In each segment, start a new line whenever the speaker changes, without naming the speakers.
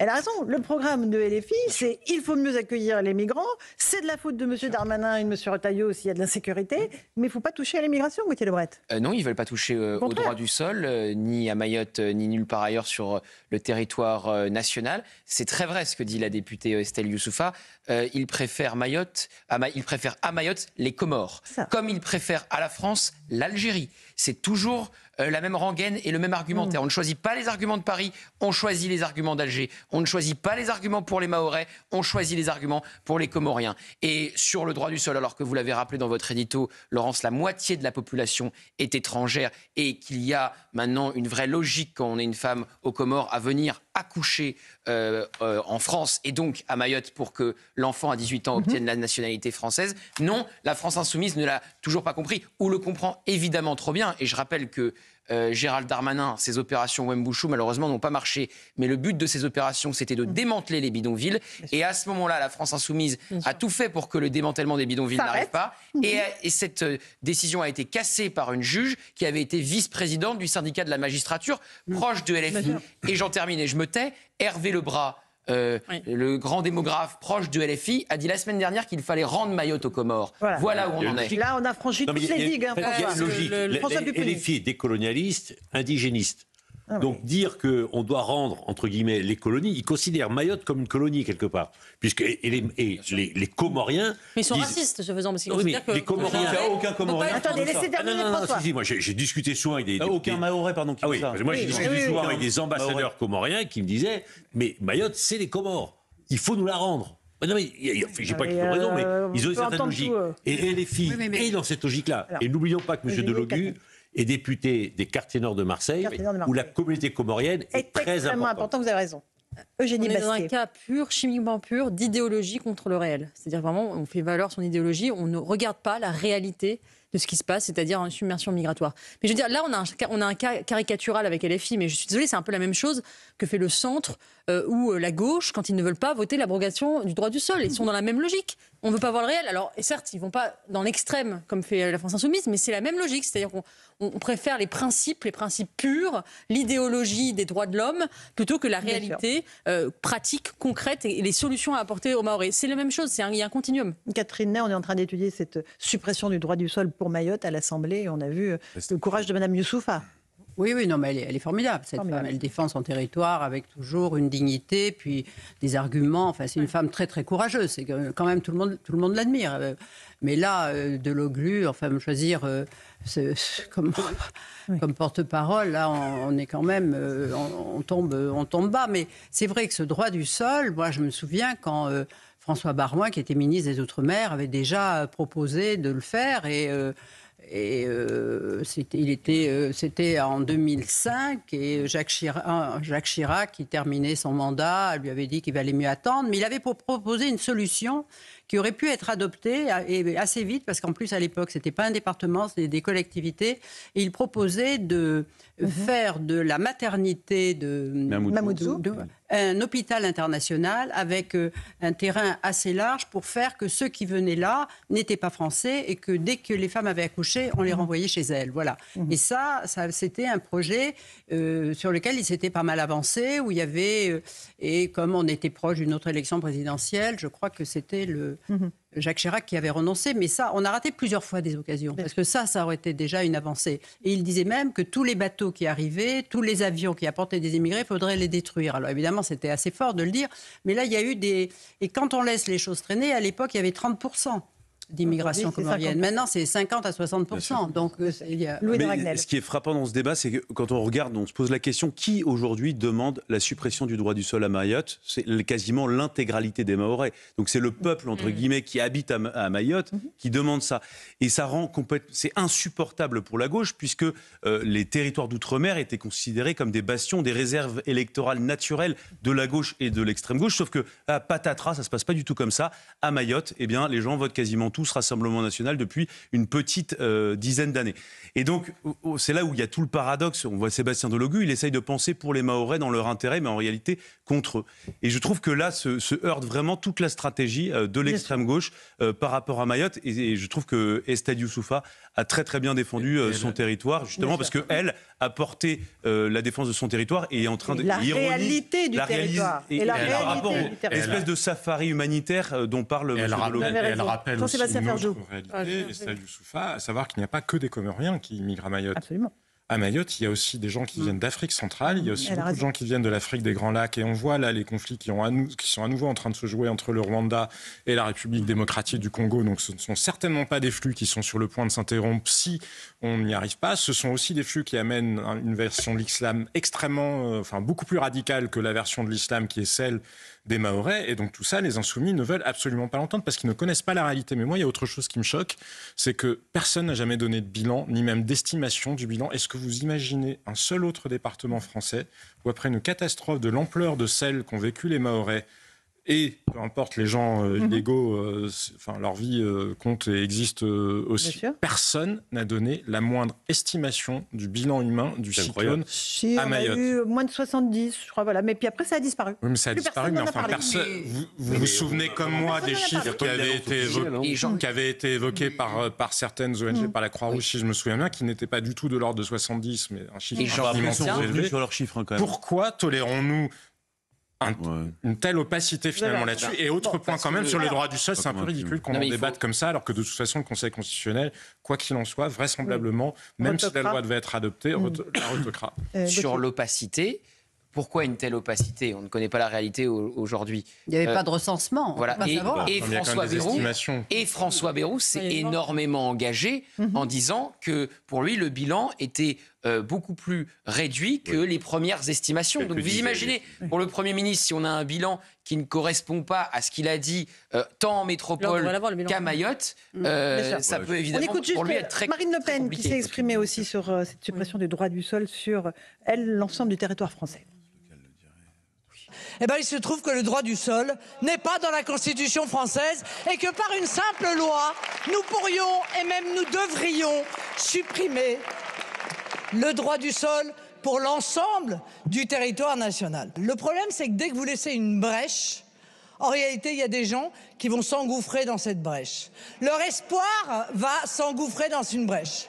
Elle a raison. Le programme de LFI, c'est il faut mieux accueillir les migrants. C'est de la faute de M. Darmanin et de M. Retailleau s'il y a de l'insécurité. Mais il ne faut pas toucher à l'immigration, Gauthier Lebret.
Non, ils ne veulent pas toucher au droit du sol, ni à Mayotte, ni nulle part ailleurs sur le territoire national. C'est très vrai ce que dit la députée Estelle Youssoufa. Ils préfèrent à Mayotte les Comores, comme ils préfèrent à la France l'Algérie. C'est toujours la même rengaine et le même argumentaire. On ne choisit pas les arguments de Paris, on choisit les arguments d'Alger. On ne choisit pas les arguments pour les Mahorais, on choisit les arguments pour les Comoriens. Et sur le droit du sol, alors que vous l'avez rappelé dans votre édito, Laurence, la moitié de la population est étrangère et qu'il y a maintenant une vraie logique quand on est une femme aux Comores à venir accoucher en France et donc à Mayotte pour que l'enfant à 18 ans obtienne la nationalité française. Non, la France insoumise ne l'a toujours pas compris ou le comprend évidemment trop bien. Et je rappelle que Gérald Darmanin, ses opérations Wembouchou, malheureusement, n'ont pas marché. Mais le but de ces opérations, c'était de démanteler les bidonvilles. Et à ce moment-là, la France insoumise a tout fait pour que le démantèlement des bidonvilles n'arrive pas. Et cette décision a été cassée par une juge qui avait été vice-présidente du syndicat de la magistrature, proche de LFI. Et j'en termine et je me tais. Hervé Lebras, le grand démographe proche de LFI, a dit la semaine dernière qu'il fallait rendre Mayotte aux Comores. Voilà où on en est.
Là, on a franchi toutes les digues.
Il y a une logique. LFI est décolonialiste, indigéniste. Donc dire qu'on doit rendre, entre guillemets, les colonies, ils considèrent Mayotte comme une colonie quelque part. Puisque, les Comoriens...
Mais ils sont racistes, je faisant, parce qu'ils
considèrent que... Les Comoriens...
Il n'y a aucun Comorien.
Attendez, laissez terminer François.
Moi j'ai discuté souvent avec des...
Aucun Mahorais, pardon, qui dit ça.
Moi j'ai discuté souvent avec des ambassadeurs comoriens qui me disaient « Mais Mayotte, c'est les Comores. Il faut nous la rendre. » Non mais, j'ai pas qu'ils ont raison, mais ils ont une certaine logique. Et LFI est dans cette logique-là. Et n'oublions pas que M. Delogu est député des quartiers nord de Marseille, où la communauté comorienne est très
extrêmement important. Vous avez raison. Eugénie Bastier.
On est dans un cas pur, chimiquement pur, d'idéologie contre le réel. C'est-à-dire vraiment, on fait valoir son idéologie, on ne regarde pas la réalité de ce qui se passe, c'est-à-dire une submersion migratoire. Mais je veux dire, là, on a un cas caricatural avec LFI, mais je suis désolée, c'est un peu la même chose que fait le centre ou la gauche quand ils ne veulent pas voter l'abrogation du droit du sol. Ils sont dans la même logique. On ne veut pas voir le réel. Alors, et certes, ils ne vont pas dans l'extrême, comme fait la France insoumise, mais c'est la même logique. C'est-à-dire qu'on préfère les principes purs, l'idéologie des droits de l'homme, plutôt que la réalité pratique, concrète et les solutions à apporter aux Mahorais. C'est la même chose, il y a un continuum.
Catherine Ney, on est en train d'étudier cette suppression du droit du sol pour Mayotte à l'Assemblée. Et on a vu le courage de Mme Youssoufa.
Oui, non, mais elle est formidable, cette femme. Elle défend son territoire avec toujours une dignité, puis des arguments. Enfin, c'est une femme très, très courageuse. C'est que, quand même, tout le monde l'admire. Mais là, Delogu, enfin, me choisir comme porte-parole, là, on est quand même... on tombe bas. Mais c'est vrai que ce droit du sol, moi, je me souviens quand... François Baroin, qui était ministre des Outre-mer, avait déjà proposé de le faire c'était en 2005 et Jacques Chirac, qui terminait son mandat, lui avait dit qu'il valait mieux attendre, mais il avait proposé une solution qui aurait pu être adoptée et assez vite, parce qu'en plus à l'époque c'était pas un département, c'était des collectivités, et il proposait de faire de la maternité de Mamoudzou un hôpital international avec un terrain assez large pour faire que ceux qui venaient là n'étaient pas français et que dès que les femmes avaient accouché, on les renvoyait chez elles. Voilà. Et ça c'était un projet sur lequel il s'était pas mal avancé, où il y avait, et comme on était proche d'une autre élection présidentielle, je crois que c'était Jacques Chirac qui avait renoncé, mais ça, on a raté plusieurs fois des occasions, parce que ça aurait été déjà une avancée. Et il disait même que tous les bateaux qui arrivaient, tous les avions qui apportaient des immigrés, il faudrait les détruire. Alors évidemment, c'était assez fort de le dire, mais là, il y a eu des... Et quand on laisse les choses traîner, à l'époque, il y avait 30% d'immigration comorienne. Maintenant, c'est 50 à 60%. Donc, il y a...
Mais ce qui est frappant dans ce débat, c'est que quand on regarde, on se pose la question, qui aujourd'hui demande la suppression du droit du sol à Mayotte ? C'est quasiment l'intégralité des Mahorais. Donc c'est le peuple, entre guillemets, qui habite à Mayotte, qui demande ça. Et ça rend c'est insupportable pour la gauche, puisque les territoires d'outre-mer étaient considérés comme des bastions, des réserves électorales naturelles de la gauche et de l'extrême gauche. Sauf que, patatras, ça se passe pas du tout comme ça. À Mayotte, eh bien, les gens votent quasiment tous tous Rassemblement national depuis une petite dizaine d'années. Et donc, c'est là où il y a tout le paradoxe. On voit Sébastien Delogu, il essaye de penser pour les Mahorais dans leur intérêt, mais en réalité contre eux. Et je trouve que là se heurte vraiment toute la stratégie de l'extrême gauche par rapport à Mayotte. Et je trouve que Estelle Youssouffa a très très bien défendu son territoire, justement parce qu'elle a porté la défense de son territoire et est en train de...
La réalité du territoire.
Et la réalité du territoire. L'espèce de safari humanitaire dont parle M. Delogu.
Elle rappelle aussi une autre réalité, Estelle Youssouffa, à savoir qu'il n'y a pas que des Comoriens qui migrent à Mayotte.
Absolument.
À Mayotte, il y a aussi des gens qui viennent d'Afrique centrale, il y a aussi beaucoup de gens qui viennent de l'Afrique des Grands Lacs, et on voit là les conflits qui sont à nouveau en train de se jouer entre le Rwanda et la République démocratique du Congo. Donc ce ne sont certainement pas des flux qui sont sur le point de s'interrompre si on n'y arrive pas. Ce sont aussi des flux qui amènent une version de l'islam extrêmement, beaucoup plus radicale que la version de l'islam qui est celle des Mahorais. Et donc tout ça, les insoumis ne veulent absolument pas l'entendre parce qu'ils ne connaissent pas la réalité. Mais moi, il y a autre chose qui me choque, c'est que personne n'a jamais donné de bilan, ni même d'estimation du bilan. Est-ce que vous imaginez un seul autre département français où après une catastrophe de l'ampleur de celle qu'ont vécu les Mahorais, et peu importe les gens illégaux, leur vie compte et existe aussi. Personne n'a donné la moindre estimation du bilan humain du cyclone à Mayotte.
On a eu moins de 70, je crois, voilà. Mais puis après, ça a disparu.
Oui, mais ça a disparu, mais enfin, personne. Vous vous souvenez comme moi des chiffres qui avaient été évoqués par certaines ONG, par la Croix-Rouge, si je me souviens bien, qui n'étaient pas du tout de l'ordre de 70, mais un chiffre extrêmement élevé.
Sur leurs chiffres, quand même.
Pourquoi tolérons-nous une telle opacité finalement là-dessus? Et autre point quand même sur le droit du sol, c'est un peu ridicule qu'on en débatte comme ça, alors que de toute façon le Conseil constitutionnel, quoi qu'il en soit, vraisemblablement, même si la loi devait être adoptée, la retoquera.
Sur l'opacité, pourquoi une telle opacité? On ne connaît pas la réalité aujourd'hui.
Il n'y avait pas de recensement.
Voilà. Et François Bayrou s'est énormément engagé en disant que pour lui, le bilan était beaucoup plus réduit que les premières estimations. Donc vous imaginez, pour le Premier ministre, si on a un bilan qui ne correspond pas à ce qu'il a dit tant en métropole qu'à Mayotte, ça peut évidemment pour lui être très
Marine Le Pen
compliqué.
qui s'est exprimée aussi sur cette suppression du droit du sol sur, l'ensemble du territoire français.
Eh bien, il se trouve que le droit du sol n'est pas dans la Constitution française et que par une simple loi, nous pourrions et même nous devrions supprimer le droit du sol pour l'ensemble du territoire national. Le problème, c'est que dès que vous laissez une brèche, en réalité, il y a des gens qui vont s'engouffrer dans cette brèche. Leur espoir va s'engouffrer dans une brèche.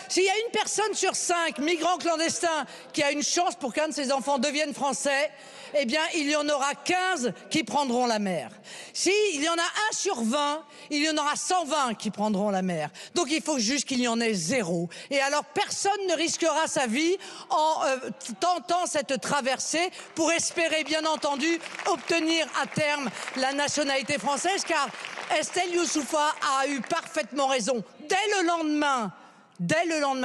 S'il y a une personne sur 5 migrants clandestins qui a une chance pour qu'un de ses enfants devienne français, eh bien, il y en aura 15 qui prendront la mer. S'il y en a 1 sur 20, il y en aura 120 qui prendront la mer. Donc il faut juste qu'il y en ait 0. Et alors personne ne risquera sa vie en tentant cette traversée pour espérer, bien entendu, obtenir à terme la nationalité française, car Estelle Youssouffa a eu parfaitement raison. Dès le lendemain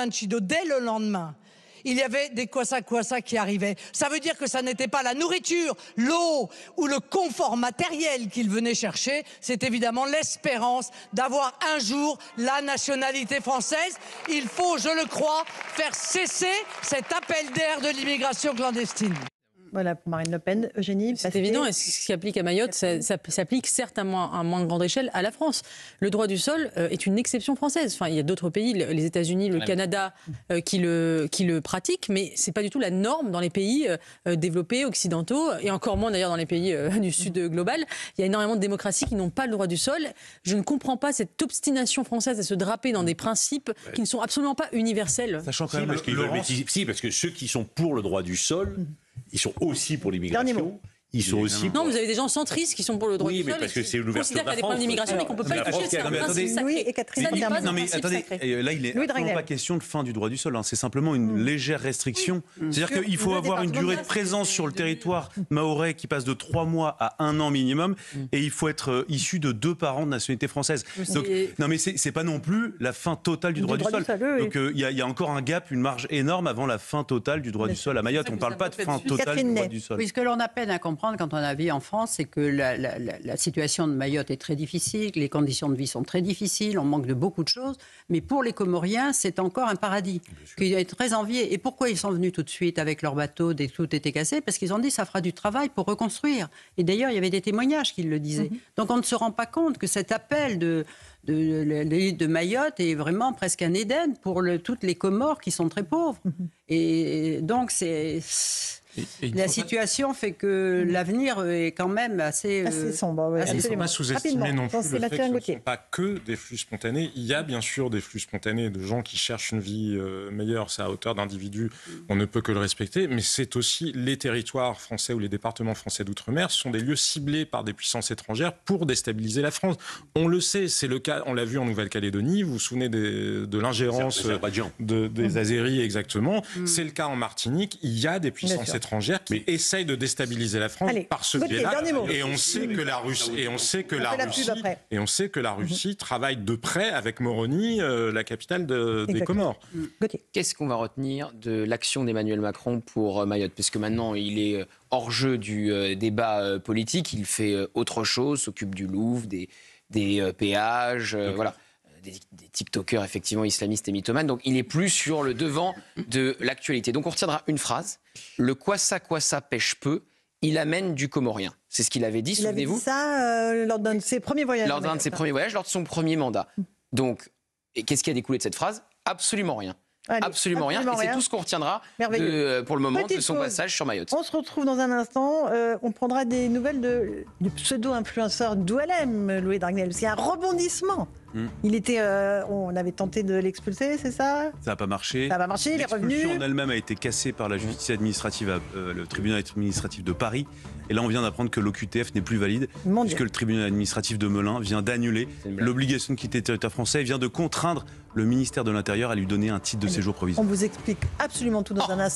de Chido, dès le lendemain, il y avait des kwassa qui arrivaient. Ça veut dire que ça n'était pas la nourriture, l'eau ou le confort matériel qu'ils venaient chercher. C'est évidemment l'espérance d'avoir un jour la nationalité française. Il faut, je le crois, faire cesser cet appel d'air de l'immigration clandestine.
Voilà pour Marine Le Pen. Eugénie,
c'est évident. Et ce qui s'applique à Mayotte, ça s'applique certes à moins grande échelle à la France. Le droit du sol est une exception française. Enfin, il y a d'autres pays, les États-Unis, le Canada, qui le pratiquent, mais c'est pas du tout la norme dans les pays développés, occidentaux, et encore moins d'ailleurs dans les pays du Sud global. Il y a énormément de démocraties qui n'ont pas le droit du sol. Je ne comprends pas cette obstination française à se draper dans des principes qui ne sont absolument pas universels.
Sachant quand même parce que ceux qui sont pour le droit du sol, ils sont aussi pour l'immigration. Ils sont aussi.
Non, vous avez des gens centristes qui sont pour le droit du sol.
Oui, mais parce que c'est l'ouverture de la France.
Considèrent qu'il y a des problèmes d'immigration, mais qu'on ne peut pas les toucher. C'est un principe sacré.
Oui, et Catherine,
non, mais attendez, là, il n'est pas question de fin du droit du sol. C'est simplement une légère restriction. C'est-à-dire qu'il faut avoir une durée de présence sur le territoire mahorais qui passe de 3 mois à 1 an minimum, et il faut être issu de 2 parents de nationalité française. Donc, non, mais c'est pas non plus la fin totale du droit du sol. Donc, il y a encore un gap, une marge énorme avant la fin totale du droit du sol à Mayotte. On ne parle pas de fin totale du droit du sol.
Oui, ce que l'on a peine à comprendre, comprendre quand on a vécu en France, c'est que la situation de Mayotte est très difficile, les conditions de vie sont très difficiles, on manque de beaucoup de choses. Mais pour les Comoriens, c'est encore un paradis qui est très envié. Et pourquoi ils sont venus tout de suite avec leur bateau dès que tout était cassé? Parce qu'ils ont dit ça fera du travail pour reconstruire. Et d'ailleurs, il y avait des témoignages qui le disaient. Donc on ne se rend pas compte que cet appel de l'île de Mayotte est vraiment presque un Éden pour toutes les Comores qui sont très pauvres. Et donc la situation fait que l'avenir est quand même assez
sombre.
Il ne faut pas sous-estimer non plus le fait que ce ne sont pas que des flux spontanés. Il y a bien sûr des flux spontanés de gens qui cherchent une vie meilleure. C'est à hauteur d'individus, on ne peut que le respecter. Mais c'est aussi les territoires français ou les départements français d'outre-mer sont des lieux ciblés par des puissances étrangères pour déstabiliser la France. On le sait, c'est le cas, on l'a vu en Nouvelle-Calédonie. Vous vous souvenez de l'ingérence des Azéris, exactement. C'est le cas en Martinique. Il y a des puissances étrangères qui essayent de déstabiliser la France par ce biais-là. Et on sait que la Russie travaille de près avec Moroni, la capitale des Comores.
Qu'est-ce qu'on va retenir de l'action d'Emmanuel Macron pour Mayotte? Parce que maintenant, il est hors jeu du débat politique. Il fait autre chose, s'occupe du Louvre, des péages, voilà. Des TikTokers, effectivement, islamistes et mythomanes. Donc, il est plus sur le devant de l'actualité. Donc, on retiendra une phrase. Le kwassa pêche peu, il amène du comorien. C'est ce qu'il avait dit, souvenez-vous.
Il avait dit ça lors d'un de ses premiers voyages.
Lors d'un de ses premiers voyages, lors de son premier mandat. Donc, qu'est-ce qui a découlé de cette phrase? Absolument rien. Absolument rien. Et c'est tout ce qu'on retiendra pour le moment de son passage sur Mayotte. On
se retrouve dans un instant. On prendra des nouvelles du pseudo-influenceur d'OLM, Louis Dragnel. Parce qu'il y a un rebondissement. Il était, on avait tenté de l'expulser, c'est ça?
Ça n'a pas marché.
Ça n'a pas marché, il est revenu.
L'expulsion en elle-même a été cassée par la justice administrative, le tribunal administratif de Paris. Et là, on vient d'apprendre que l'OQTF n'est plus valide, puisque le tribunal administratif de Melun vient d'annuler l'obligation de quitter le territoire français et vient de contraindre le ministère de l'Intérieur à lui donner un titre de séjour provisoire.
On vous explique absolument tout dans un instant.